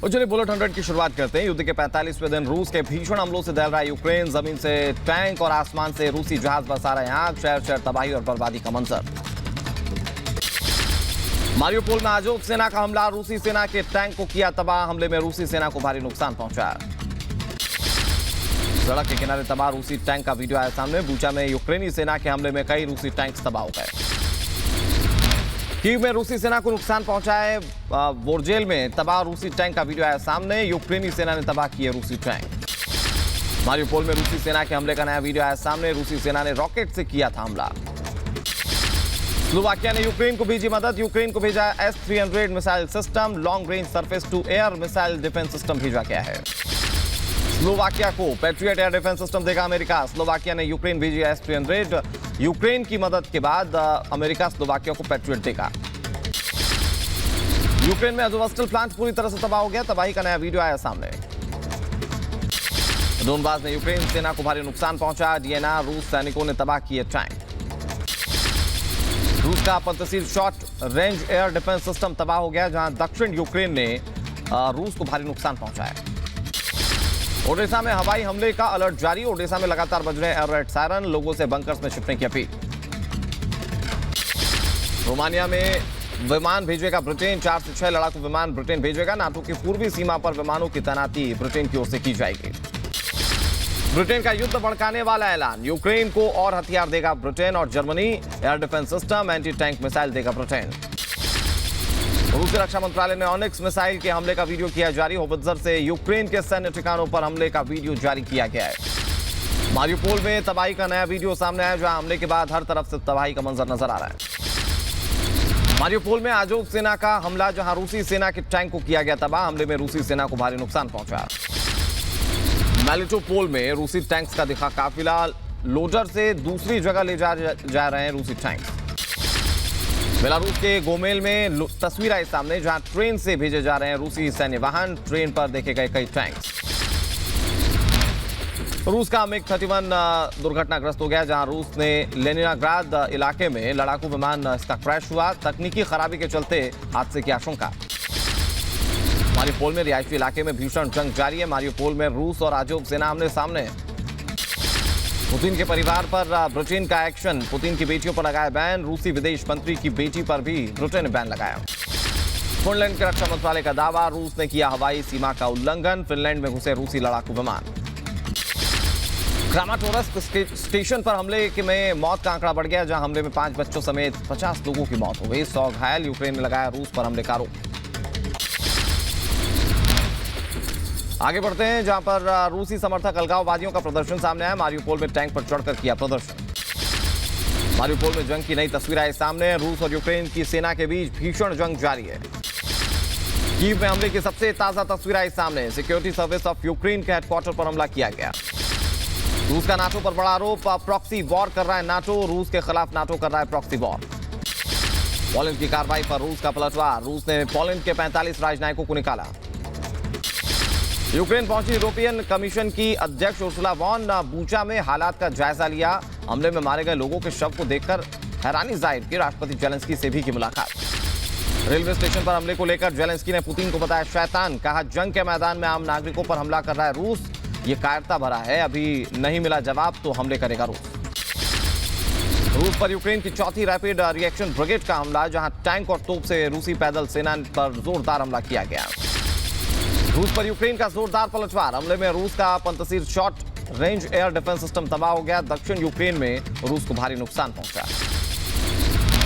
और चलिए बुलेट 100 की शुरुआत करते हैं। युद्ध के 45वें दिन रूस के भीषण हमलों से दहल रहा यूक्रेन। जमीन से टैंक और आसमान से रूसी जहाज बरसा रहे हैं आग। शहर शहर तबाही और बर्बादी का मंजर। मारियोपोल में आजोव सेना का हमला। रूसी सेना के टैंक को किया तबाह। हमले में रूसी सेना को भारी नुकसान पहुंचा। सड़क के किनारे तबाह रूसी टैंक का वीडियो आया सामने। बूचा में यूक्रेनी सेना के हमले में कई रूसी टैंक तबाह हो गए। कीव में रूसी सेना को नुकसान पहुंचा है। वोरजेल में तबाह रूसी टैंक का वीडियो आया सामने। यूक्रेनी सेना ने तबाह किए रूसी टैंक। मारियोपोल में रूसी सेना के हमले का नया वीडियो आया सामने। रूसी सेना ने रॉकेट से किया था हमला। स्लोवाकिया ने यूक्रेन को भेजी मदद। यूक्रेन को भेजा S-300 missile system. Long range surface to air missile defence system भेजा गया है। स्लोवाकिया को पैट्रियट एयर डिफेंस सिस्टम देगा अमेरिका। स्लोवाकिया ने यूक्रेन भेजी S-300। यूक्रेन की मदद के बाद अमेरिका स्लोवाकिया को पैट्रियट देगा। यूक्रेन में अज़ोवस्टल प्लांट पूरी तरह से तबाह हो गया। तबाही का नया वीडियो आया सामने। डोनबास में यूक्रेन सेना को भारी नुकसान पहुंचा। डीएनआर रूस सैनिकों ने तबाह किए टैंक। रूस का Pantsir short range air defence system तबाह हो गया, जहां दक्षिण यूक्रेन ने रूस को भारी नुकसान पहुंचाया। ओडेसा में हवाई हमले का अलर्ट जारी। ओडेसा में लगातार बज रहे एयर रेड सायरन। लोगों से बंकर्स में छिपने की अपील। रोमानिया में विमान भेजेगा ब्रिटेन। 4 से 6 लड़ाकू विमान ब्रिटेन भेजेगा। नाटो की पूर्वी सीमा पर विमानों की तैनाती ब्रिटेन की ओर से की जाएगी। ब्रिटेन का युद्ध भड़काने वाला ऐलान। यूक्रेन को और हथियार देगा ब्रिटेन और Germany. Air defence system, anti tank missile देगा ब्रिटेन। रूसी रक्षा मंत्रालय ने ऑनिक्स मिसाइल के हमले का वीडियो किया जारी। होवित्जर से यूक्रेन के सैन्य ठिकानों पर हमले का वीडियो जारी किया गया है। मारियोपोल में तबाही का नया वीडियो सामने आया, जहां हमले के बाद हर तरफ से तबाही का मंजर नजर आ रहा है। मारियोपोल में आजोव सेना का हमला, जहां रूसी सेना के टैंक को किया गया तबाह। हमले में रूसी सेना को भारी नुकसान पहुंचा। मेलिटोपोल में रूसी टैंक्स का दिखा काफिला। लोडर से दूसरी जगह ले जा रहे हैं रूसी टैंक। बेलारूस के गोमेल में तस्वीर आई सामने, जहां ट्रेन से भेजे जा रहे हैं रूसी सैन्य वाहन। ट्रेन पर देखे गए कई टैंक्स। रूस का मिग 31 दुर्घटनाग्रस्त हो गया, जहां रूस ने लेनिनग्राद इलाके में लड़ाकू विमान इसका क्रैश हुआ। तकनीकी खराबी के चलते हादसे की आशंका। मारियोपोल में रिहायशी इलाके में भीषण जंग जारी है। मारियोपोल में रूस और आजोव सेना आमने सामने। पुतिन के परिवार पर ब्रिटेन का एक्शन। पुतिन की बेटियों पर लगाया बैन। रूसी विदेश मंत्री की बेटी पर भी ब्रिटेन ने बैन लगाया। फिनलैंड के रक्षा मंत्रालय का दावा, रूस ने किया हवाई सीमा का उल्लंघन। फिनलैंड में घुसे रूसी लड़ाकू विमान। क्रामाटोरस्क स्टेशन पर हमले में मौत का आंकड़ा बढ़ गया, जहां हमले में 5 बच्चों समेत 50 लोगों की मौत हो गई। 100 घायल। यूक्रेन ने लगाया रूस पर हमले का आरोप। आगे बढ़ते हैं, जहां पर रूसी समर्थक अलगाववादियों का प्रदर्शन सामने आया। मारियोपोल में टैंक पर चढ़कर किया प्रदर्शन। मारियोपोल में जंग की नई तस्वीर आई सामने। रूस और यूक्रेन की सेना के बीच भीषण जंग जारी है। कीव में हमले की सबसे ताजा तस्वीर आई सामने। सिक्योरिटी सर्विस ऑफ यूक्रेन के हेडक्वार्टर पर हमला किया गया। रूस का नाटो पर बड़ा आरोप। प्रॉक्सी वॉर कर रहा है नाटो। रूस के खिलाफ नाटो कर रहा है प्रॉक्सी वॉर। पोलैंड की कार्रवाई पर रूस का पलटवार। रूस ने पोलैंड के 45 राजनयिकों को निकाला। यूक्रेन पहुंची यूरोपियन कमीशन की अध्यक्ष उर्सुला वॉन। बूचा में हालात का जायजा लिया। हमले में मारे गए लोगों के शव को देखकर हैरानी जाहिर की। राष्ट्रपति जेलेंस्की से भी की मुलाकात। रेलवे स्टेशन पर हमले को लेकर जेलेंस्की ने पुतिन को बताया शैतान। कहा जंग के मैदान में आम नागरिकों पर हमला कर रहा है रूस। ये कायरता भरा है। अभी नहीं मिला जवाब तो हमले करेगा रूस। रूस पर यूक्रेन की चौथी रैपिड रिएक्शन ब्रिगेड का हमला, जहां टैंक और तोप से रूसी पैदल सेना पर जोरदार हमला किया गया। रूस पर यूक्रेन का जोरदार पलटवार। हमले में रूस का Pantsir short range air defence system तबाह हो गया। दक्षिण यूक्रेन में रूस को भारी नुकसान पहुंचा।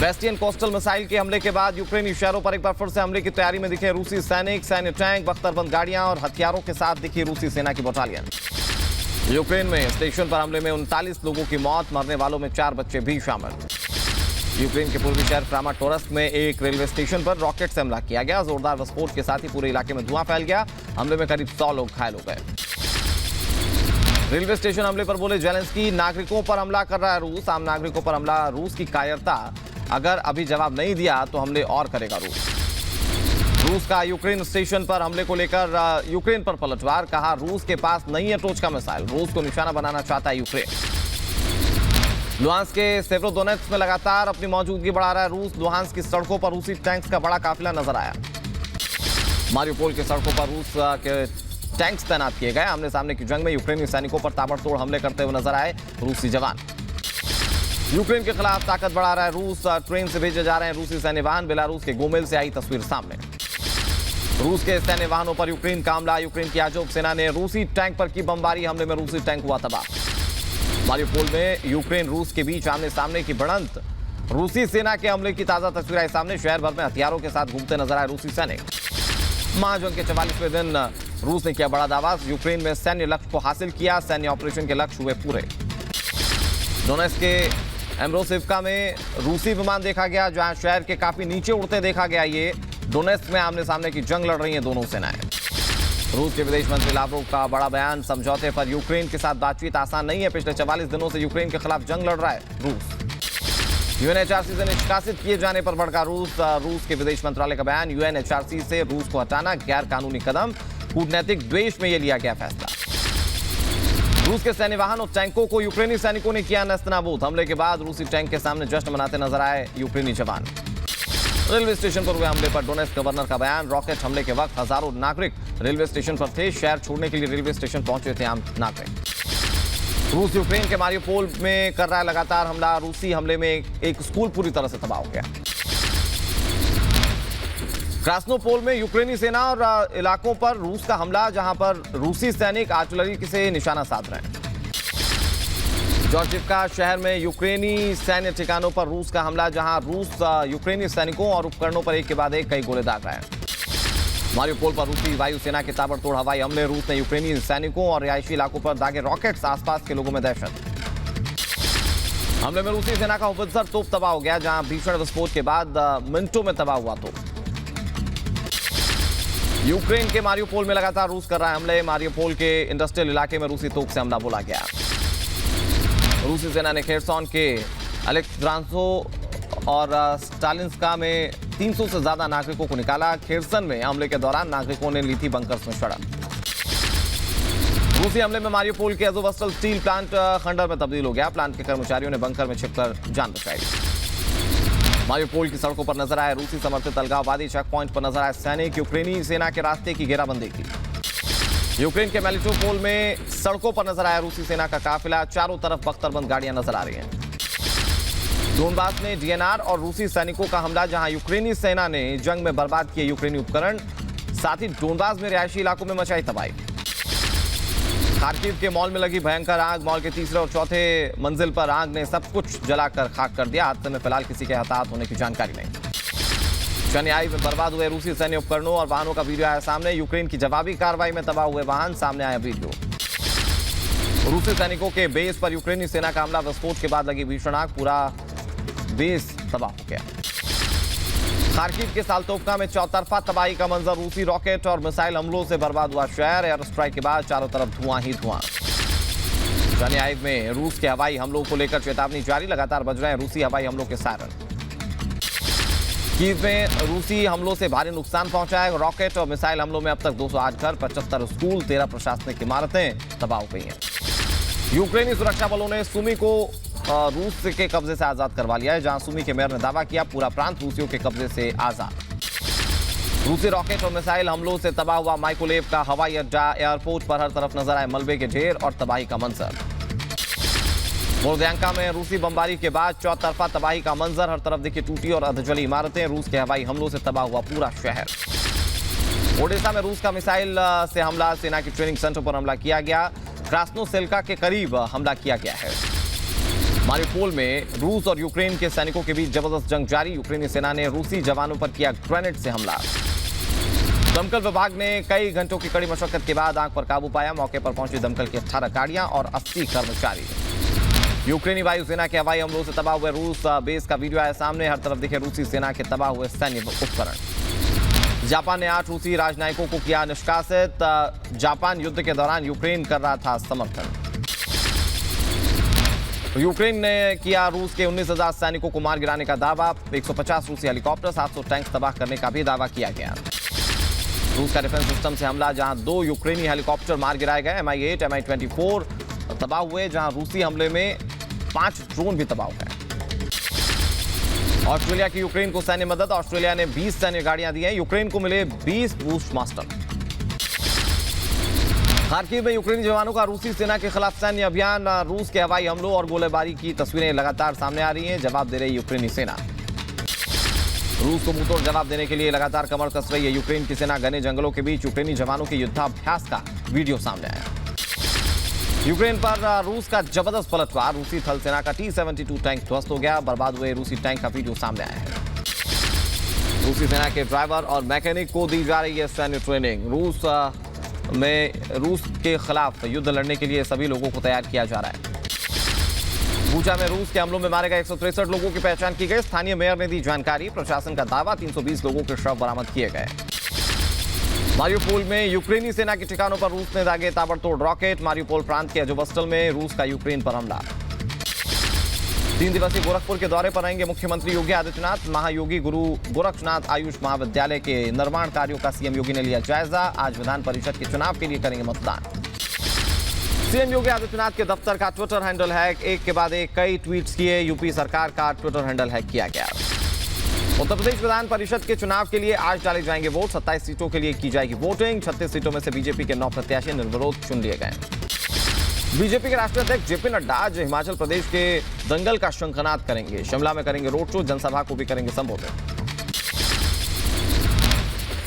बेस्टियन कोस्टल मिसाइल के हमले के बाद यूक्रेनी शहरों पर एक बार फिर से हमले की तैयारी में दिखे रूसी सैनिक। सैन्य टैंक, बख्तरबंद गाड़ियां और हथियारों के साथ दिखी रूसी सेना की बटालियन। यूक्रेन में स्टेशन पर हमले में 39 लोगों की मौत। मरने वालों में 4 बच्चे भी शामिल। यूक्रेन के पूर्वी शहर क्रामाटोरस्क में एक रेलवे स्टेशन पर रॉकेट से हमला किया गया। जोरदार विस्फोट के साथ ही पूरे इलाके में धुआं फैल गया। हमले में करीब 100 लोग घायल हो गए। रेलवे स्टेशन हमले पर बोले जेलेंस्की, नागरिकों पर हमला कर रहा है रूस। आम नागरिकों पर हमला रूस की कायरता। अगर अभी जवाब नहीं दिया तो हमले और करेगा रूस। रूस का यूक्रेन स्टेशन पर हमले को लेकर यूक्रेन पर पलटवार। कहा रूस के पास नहीं है टोच का मिसाइल। रूस को निशाना बनाना चाहता है यूक्रेन। लुहांस्क के सेवेरोडोनेत्स्क में लगातार अपनी मौजूदगी बढ़ा रहा है रूस। लुहांस्क की सड़कों पर रूसी टैंक्स का बड़ा काफिला नजर आया। मारियोपोल की सड़कों पर रूस के टैंक्स तैनात किए गए। आमने सामने की जंग में यूक्रेनी सैनिकों पर ताबड़तोड़ हमले करते हुए नजर आए रूसी जवान। यूक्रेन के खिलाफ ताकत बढ़ा रहा है रूस। ट्रेन से भेजे जा रहे हैं रूसी सैन्य वाहन। बेलारूस के गोमेल से आई तस्वीर सामने। रूस के सैन्य वाहनों पर यूक्रेन का हमला। यूक्रेन की आजोब सेना ने रूसी टैंक पर की बमबारी। हमले में रूसी टैंक हुआ तबाह। मारियोपोल में यूक्रेन रूस के बीच आमने सामने की भिड़ंत। रूसी सेना के हमले की ताजा तस्वीर आई सामने। शहर भर में हथियारों के साथ घूमते नजर आए रूसी सैनिक। महाजंग के 44वें दिन रूस ने किया बड़ा दावा। यूक्रेन में सैन्य लक्ष्य को हासिल किया। सैन्य ऑपरेशन के लक्ष्य हुए पूरे। डोनेट्स्क के एम्ब्रोसिवका में रूसी विमान देखा गया, जहां शहर के काफी नीचे उड़ते देखा गया। ये डोनेट्स्क में आमने सामने की जंग लड़ रही हैं दोनों सेनाएं। रूस के विदेश मंत्री लाव्रोव का बड़ा बयान। समझौते पर यूक्रेन के साथ बातचीत आसान नहीं है। पिछले 44 दिनों से यूक्रेन के खिलाफ जंग लड़ रहा है रूस। यूएनएचआरसी से निष्कासित किए जाने पर भड़का रूस। रूस के विदेश मंत्रालय का बयान। यूएनएचआरसी से रूस को हटाना गैर कानूनी कदम। कूटनैतिक द्वेष में यह लिया गया फैसला। रूस के सैन्य वाहन और टैंकों को यूक्रेनी सैनिकों ने किया नस्तनाबूद। हमले के बाद रूसी टैंक के सामने जश्न मनाते नजर आए यूक्रेनी जवान। रेलवे स्टेशन पर हुए हमले पर डोनेट्स्क गवर्नर का बयान। रॉकेट हमले के वक्त हजारों नागरिक रेलवे स्टेशन पर थे। शहर छोड़ने के लिए रेलवे स्टेशन पहुंचे थे आम नागरिक। रूस यूक्रेन के मारियोपोल में कर रहा है लगातार हमला। रूसी हमले में एक स्कूल पूरी तरह से तबाह हो गया। क्रास्नोपोल में यूक्रेनी सेना और इलाकों पर रूस का हमला, जहां पर रूसी सैनिक आर्टिलरी से निशाना साध रहे हैं। जॉर्जिवका शहर में यूक्रेनी सैन्य ठिकानों पर रूस का हमला, जहां रूस यूक्रेनी सैनिकों और उपकरणों पर एक के बाद एक कई गोले दाग रहे हैं। मारियोपोल पर रूसी वायुसेना के ताबड़तोड़ हवाई हमले। रूस ने यूक्रेनी सैनिकों और रिहायशी इलाकों पर दागे रॉकेट्स। आसपास के लोगों में दहशत। हमले में रूसी सेना का होवित्जर तोप तबाह हो गया, जहां भीषण विस्फोट के बाद मिनटों में तबाह हुआ तोप। यूक्रेन के मारियोपोल में लगातार रूस कर रहा है हमले। मारियोपोल के इंडस्ट्रियल इलाके में रूसी तोप से हमला बोला गया। रूसी सेना ने खेरसॉन के अलेक्सांद्रोव और स्टालिन्स्का में 300 से ज्यादा नागरिकों को निकाला। खेरसन में हमले के दौरान नागरिकों ने ली थी बंकर्स में शरण। रूसी हमले में मारियोपोल के अज़ोवस्टल स्टील प्लांट खंडर में तब्दील हो गया। प्लांट के कर्मचारियों ने बंकर में छिपकर जान बचाई। मारियोपोल की सड़कों पर नजर आए रूसी समर्थित अलगाववादी। चेक पॉइंट पर नजर आए सैनिक। यूक्रेनी सेना के रास्ते की घेराबंदी की। यूक्रेन के मेलिटोपोल में सड़कों पर नजर आया रूसी सेना का काफिला। चारों तरफ बख्तरबंद गाड़ियां नजर आ रही हैं। डोनबास में डीएनआर और रूसी सैनिकों का हमला, जहां यूक्रेनी सेना ने जंग में बर्बाद किए यूक्रेनी उपकरण। साथ ही डोनबास में रिहायशी इलाकों में मचाई तबाही। खार्किव के मॉल में लगी भयंकर आग। मॉल के तीसरे और चौथे मंजिल पर आग ने सब कुछ जलाकर खाक कर दिया। हादसे में फिलहाल किसी के हताहत होने की जानकारी नहीं। शनियाई में बर्बाद हुए रूसी सैन्य उपकरणों और वाहनों का वीडियो आया सामने। यूक्रेन की जवाबी कार्रवाई में तबाह हुए वाहन, सामने आया वीडियो। रूसी सैनिकों के बेस पर यूक्रेनी सेना का हमला। विस्फोट के बाद लगी भीषण आग। पूरा बेस तबाह हो गया। खार्किव के साल्तोवका में चौतरफा तबाही का मंजर। रूसी रॉकेट और मिसाइल हमलों से बर्बाद हुआ शहर। एयर स्ट्राइक के बाद चारों तरफ धुआं ही धुआं। शनियाई में रूस के हवाई हमलों को लेकर चेतावनी जारी। लगातार बज रहे हैं रूसी हवाई हमलों के सायरन। कीव में रूसी हमलों से भारी नुकसान पहुंचा है। रॉकेट और मिसाइल हमलों में अब तक 208 घर, 75 स्कूल, 13 प्रशासनिक इमारतें तबाह हो गई हैं। यूक्रेनी सुरक्षा बलों ने सुमी को रूस के कब्जे से आजाद करवा लिया है, जहां सुमी के मेयर ने दावा किया पूरा प्रांत रूसियों के कब्जे से आजाद। रूसी रॉकेट और मिसाइल हमलों से तबाह हुआ माइकोलेव का हवाई अड्डा। एयरपोर्ट पर हर तरफ नजर आए मलबे के ढेर और तबाही का मंजर। बोर्दियांका में रूसी बमबारी के बाद चौतरफा तबाही का मंजर। हर तरफ देखिए टूटी और अधजली इमारतें। रूस के हवाई हमलों से तबाह हुआ पूरा शहर। ओडेसा में रूस का मिसाइल से हमला। सेना की ट्रेनिंग सेंटर पर हमला किया गया। क्रास्नोसेल्का के करीब हमला किया गया है। मारियोपोल में रूस और यूक्रेन के सैनिकों के बीच जबरदस्त जंग जारी। यूक्रेनी सेना ने रूसी जवानों पर किया ग्रेनेड से हमला। दमकल विभाग ने कई घंटों की कड़ी मशक्कत के बाद आग पर काबू पाया। मौके पर पहुंची दमकल की 18 गाड़ियां और 80 कर्मचारी। यूक्रेनी वायुसेना के हवाई हमलों से तबाह हुए रूस बेस का वीडियो आया सामने। हर तरफ दिखे रूसी सेना के तबाह हुए सैन्य उपकरण। जापान ने 8 रूसी राजनयिकों को किया निष्कासित। जापान युद्ध के दौरान यूक्रेन कर रहा था समर्थन। यूक्रेन ने किया रूस के 19,000 सैनिकों को मार गिराने का दावा। 150 रूसी हेलीकॉप्टर, 700 टैंक तबाह करने का भी दावा किया गया। रूस का डिफेंस सिस्टम से हमला, जहां 2 यूक्रेनी हेलीकॉप्टर मार गिराए गए। Mi-8, Mi-24 तबाह हुए, जहां रूसी हमले में 5 ड्रोन भी तबाह हो गए। ऑस्ट्रेलिया की यूक्रेन को सैन्य मदद। ऑस्ट्रेलिया ने 20 सैन्य गाड़ियां दी हैं। यूक्रेन को मिले 20 बूस्टमास्टर। खार्किव में यूक्रेनी जवानों का रूसी सेना के खिलाफ सैन्य अभियान। रूस के हवाई हमलों और गोलीबारी की तस्वीरें लगातार सामने आ रही हैं। जवाब दे रही यूक्रेनी सेना। रूस को मुंहतोड़ जवाब देने के लिए लगातार कमर कस रही है यूक्रेन की सेना। घने जंगलों के बीच यूक्रेनी जवानों के युद्धाभ्यास का वीडियो सामने आया। यूक्रेन पर रूस का जबरदस्त पलटवार। रूसी थल सेना का T-72 टैंक ध्वस्त हो गया। बर्बाद हुए रूसी टैंक का वीडियो सामने आया है। रूसी सेना के ड्राइवर और मैकेनिक को दी जा रही है सैन्य ट्रेनिंग। रूस के खिलाफ युद्ध लड़ने के लिए सभी लोगों को तैयार किया जा रहा है। बूचा में रूस के हमलों में मारे गए 163 लोगों की पहचान की गई। स्थानीय मेयर ने दी जानकारी। प्रशासन का दावा 320 लोगों के शव बरामद किए गए। मारियोपोल में यूक्रेनी सेना के ठिकानों पर रूस ने दागे ताबड़तोड़ रॉकेट। मारियोपोल प्रांत के अजोबस्टल में रूस का यूक्रेन पर हमला। 3 दिवसीय गोरखपुर के दौरे पर रहेंगे मुख्यमंत्री योगी आदित्यनाथ। महायोगी गुरु गोरक्षनाथ आयुष महाविद्यालय के निर्माण कार्यों का सीएम योगी ने लिया जायजा। आज विधान परिषद के चुनाव के लिए करेंगे मतदान। सीएम योगी आदित्यनाथ के दफ्तर का ट्विटर हैंडल हैक। एक के बाद एक कई ट्वीट्स किए। यूपी सरकार का ट्विटर हैंडल हैक किया गया। उत्तर प्रदेश विधान परिषद के चुनाव के लिए आज डाले जाएंगे वोट। 27 सीटों के लिए की जाएगी वोटिंग। 36 सीटों में से बीजेपी के 9 प्रत्याशी निर्विरोध चुन लिए गए। बीजेपी के राष्ट्रीय अध्यक्ष जेपी नड्डा आज हिमाचल प्रदेश के दंगल का शंखनाद करेंगे। शिमला में करेंगे रोड शो। जनसभा को भी करेंगे संबोधित।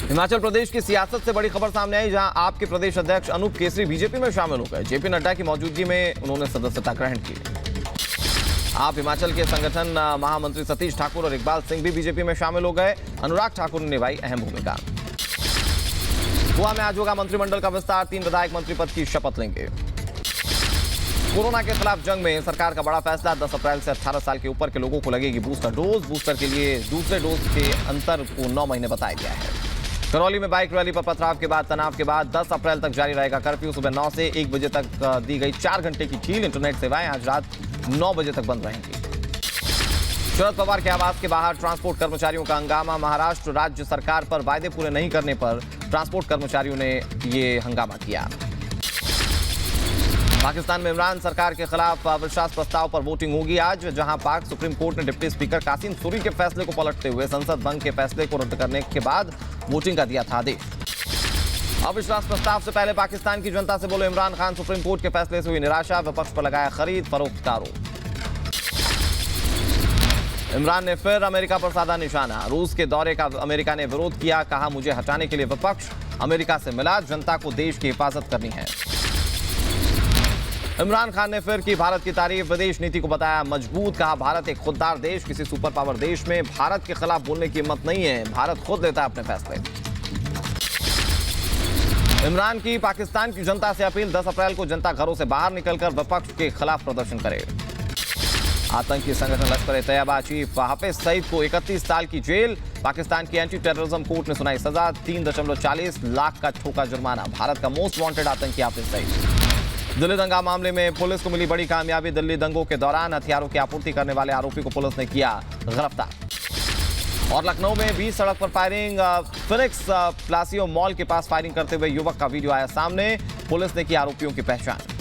हिमाचल प्रदेश की सियासत से बड़ी खबर सामने आई, जहां आपके प्रदेश अध्यक्ष अनूप केसरी बीजेपी में शामिल हो गए। जेपी नड्डा की मौजूदगी में उन्होंने सदस्यता ग्रहण की। आप हिमाचल के संगठन महामंत्री सतीश ठाकुर और इकबाल सिंह भी बीजेपी में शामिल हो गए। अनुराग ठाकुर ने निभाई अहम भूमिका। गोवा में आज होगा मंत्रिमंडल का विस्तार। 3 विधायक मंत्री पद की शपथ लेंगे। कोरोना के खिलाफ जंग में सरकार का बड़ा फैसला। 10 अप्रैल से 18 साल के ऊपर के लोगों को लगेगी बूस्टर डोज। बूस्टर के लिए दूसरे डोज के अंतर को 9 महीने बताया गया है। करौली में बाइक रैली पर पथराव के बाद तनाव के बाद 10 अप्रैल तक जारी रहेगा कर्फ्यू। सुबह 9 से 1 बजे तक दी गई 4 घंटे की ढील। इंटरनेट सेवाएं आज रात 9 बजे तक बंद रहेंगी। शरद पवार के आवास के बाहर ट्रांसपोर्ट कर्मचारियों का हंगामा। महाराष्ट्र राज्य सरकार पर वायदे पूरे नहीं करने पर ट्रांसपोर्ट कर्मचारियों ने ये हंगामा किया। पाकिस्तान में इमरान सरकार के खिलाफ अविश्वास प्रस्ताव पर वोटिंग होगी आज, जहां पाक सुप्रीम कोर्ट ने डिप्टी स्पीकर कासिम सूरी के फैसले को पलटते हुए संसद भंग के फैसले को रद्द करने के बाद वोटिंग का दिया था आदेश। अविश्वास प्रस्ताव से पहले पाकिस्तान की जनता से बोले इमरान खान। सुप्रीम कोर्ट के फैसले से हुई निराशा। विपक्ष पर लगाया खरीद फरोख्त का आरोप। इमरान ने फिर अमेरिका पर साधा निशाना। रूस के दौरे का अमेरिका ने विरोध किया। कहा मुझे हटाने के लिए विपक्ष अमेरिका से मिला। जनता को देश की हिफाजत करनी है। इमरान खान ने फिर की भारत की तारीफ। विदेश नीति को बताया मजबूत। कहा भारत एक खुददार देश, किसी सुपर पावर देश में भारत के खिलाफ बोलने की हिम्मत नहीं है। भारत खुद लेता है अपने फैसले। इमरान की पाकिस्तान की जनता से अपील। 10 अप्रैल को जनता घरों से बाहर निकलकर विपक्ष के खिलाफ प्रदर्शन करे। आतंकी संगठन लश्कर-ए-तैयबा चीफ हाफिज सईद को 31 साल की जेल। पाकिस्तान की एंटी टेररिज्म कोर्ट ने सुनाई सजा। 3.40 लाख का ठोका जुर्माना। भारत का मोस्ट वांटेड आतंकी हाफिज सईद। दिल्ली दंगा मामले में पुलिस को मिली बड़ी कामयाबी। दिल्ली दंगों के दौरान हथियारों की आपूर्ति करने वाले आरोपी को पुलिस ने किया गिरफ्तार। और लखनऊ में 20 सड़क पर फायरिंग। फिनिक्स प्लासियो मॉल के पास फायरिंग करते हुए युवक का वीडियो आया सामने। पुलिस ने की आरोपियों की पहचान।